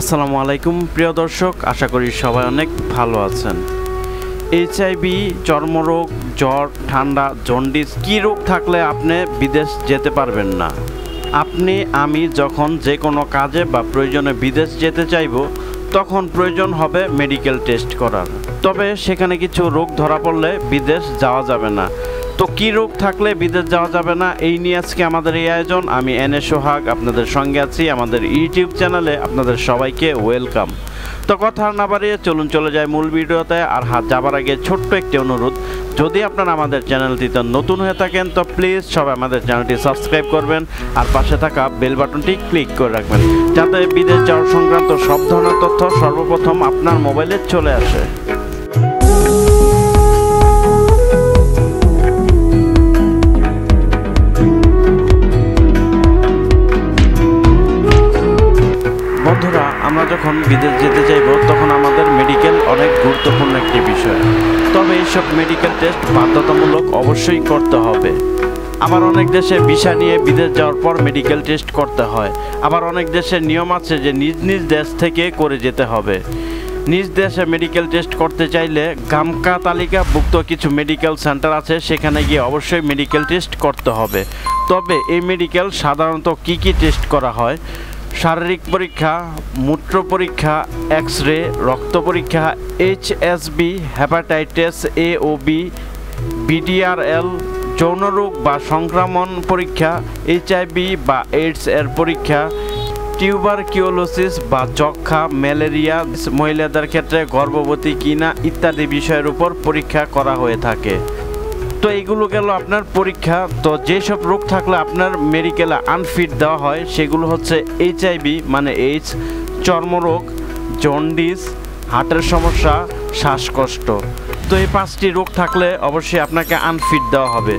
আসসালামু আলাইকুম প্রিয় দর্শক, আশা করি সবাই অনেক ভালো আছেন। এইচআইভি, চর্মরোগ, জ্বর, ঠান্ডা, জন্ডিস কী রোগ থাকলে আপনি বিদেশ যেতে পারবেন না? আমি যখন যে কোনো কাজে বা প্রয়োজনে বিদেশ যেতে চাইব, তখন প্রয়োজন হবে মেডিকেল টেস্ট করার। তবে সেখানে কিছু রোগ ধরা পড়লে বিদেশ যাওয়া যাবে না। তো কী রোগ থাকলে বিদেশ যাওয়া যাবে না, এই নিয়ে আজকে আমাদের এই আয়োজন। আমি এন এ সোহাগ আপনাদের সঙ্গে আছি আমাদের ইউটিউব চ্যানেলে। আপনাদের সবাইকে ওয়েলকাম। তো কথা না বাড়িয়ে চলুন চলে যায় মূল ভিডিওতে। আর যাবার আগে ছোট্ট একটি অনুরোধ, যদি আপনারা আমাদের চ্যানেলটিতে নতুন হয়ে থাকেন তো প্লিজ সবাই আমাদের চ্যানেলটি সাবস্ক্রাইব করবেন আর পাশে থাকা বেল বাটনটি ক্লিক করে রাখবেন, যাতে বিদেশ যাওয়ার সংক্রান্ত সব ধরনের তথ্য সর্বপ্রথম আপনার মোবাইলে চলে আসে। বন্ধুরা, আমরা যখন বিদেশ যেতে চাইব তখন আমাদের মেডিকেল অনেক গুরুত্বপূর্ণ একটি বিষয়। তবে এইসব মেডিকেল টেস্ট বাধ্যতামূলক অবশ্যই করতে হবে। আবার অনেক দেশে ভিসা নিয়ে বিদেশ যাওয়ার পর মেডিকেল টেস্ট করতে হয়। আবার অনেক দেশের নিয়ম আছে যে নিজ নিজ দেশ থেকে করে যেতে হবে। নিজ দেশে মেডিকেল টেস্ট করতে চাইলে গামকা তালিকাভুক্ত কিছু মেডিকেল সেন্টার আছে, সেখানে গিয়ে অবশ্যই মেডিকেল টেস্ট করতে হবে। তবে এই মেডিকেল সাধারণত কি টেস্ট করা হয়? শারীরিক পরীক্ষা, মূত্র পরীক্ষা, এক্স রে, রক্ত পরীক্ষা, HSV, হেপাটাইটিস A ও B, BDRL, যৌনরোগ বা সংক্রমণ পরীক্ষা, HIV বা এইডস এর পরীক্ষা, টিউবারকিউলোসিস বা যক্ষ্মা, ম্যালেরিয়া, মহিলাদের ক্ষেত্রে গর্ভবতী কিনা ইত্যাদি বিষয়ের উপর পরীক্ষা করা হয়ে থাকে। তো এইগুলো গেল আপনার পরীক্ষা। তো যেসব রোগ থাকলে আপনার মেডিকেলে আনফিট দেওয়া হয় সেগুলো হচ্ছে HIV মানে এইডস, চর্মরোগ, জন্ডিস, হার্টের সমস্যা, শ্বাসকষ্ট। তো এই 5টি রোগ থাকলে অবশ্যই আপনাকে আনফিট দেওয়া হবে।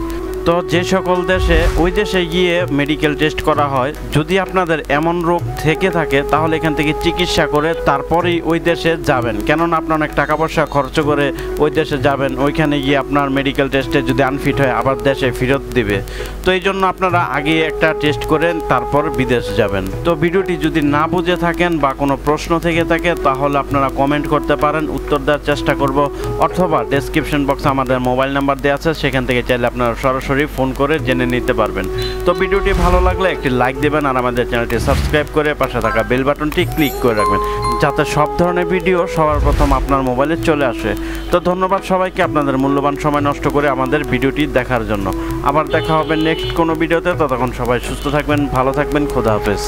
তো যে সকল দেশে ওই দেশে গিয়ে মেডিকেল টেস্ট করা হয়, যদি আপনাদের এমন রোগ থেকে থাকে তাহলে এখান থেকে চিকিৎসা করে তারপরেই ওই দেশে যাবেন। কেননা আপনার অনেক টাকা পয়সা খরচ করে ওই দেশে যাবেন, ওইখানে গিয়ে আপনার মেডিকেল টেস্টে যদি আনফিট হয় আবার দেশে ফেরত দিবে। তো এই জন্য আপনারা আগে একটা টেস্ট করেন তারপর বিদেশ যাবেন। তো ভিডিওটি যদি না বুঝে থাকেন বা কোনো প্রশ্ন থেকে থাকে তাহলে আপনারা কমেন্ট করতে পারেন, উত্তর দেওয়ার চেষ্টা করব। অথবা ডেসক্রিপশন বক্সে আমাদের মোবাইল নাম্বার দেওয়া আছে, সেখান থেকে চাইলে আপনারা সরাসরি ফোন করে জেনে নিতে পারবেন। তো ভিডিওটি ভালো লাগলে একটি লাইক দেবেন আর আমাদের চ্যানেলটি সাবস্ক্রাইব করে পাশে থাকা বেল বাটনটি ক্লিক করে রাখবেন, যাতে সব ধরনের ভিডিও সবার প্রথম আপনার মোবাইলে চলে আসে। তো ধন্যবাদ সবাইকে আপনাদের মূল্যবান সময় নষ্ট করে আমাদের ভিডিওটি দেখার জন্য। আবার দেখা হবে নেক্সট কোনো ভিডিওতে। ততক্ষণ সবাই সুস্থ থাকবেন, ভালো থাকবেন, খোদা হাফেজ।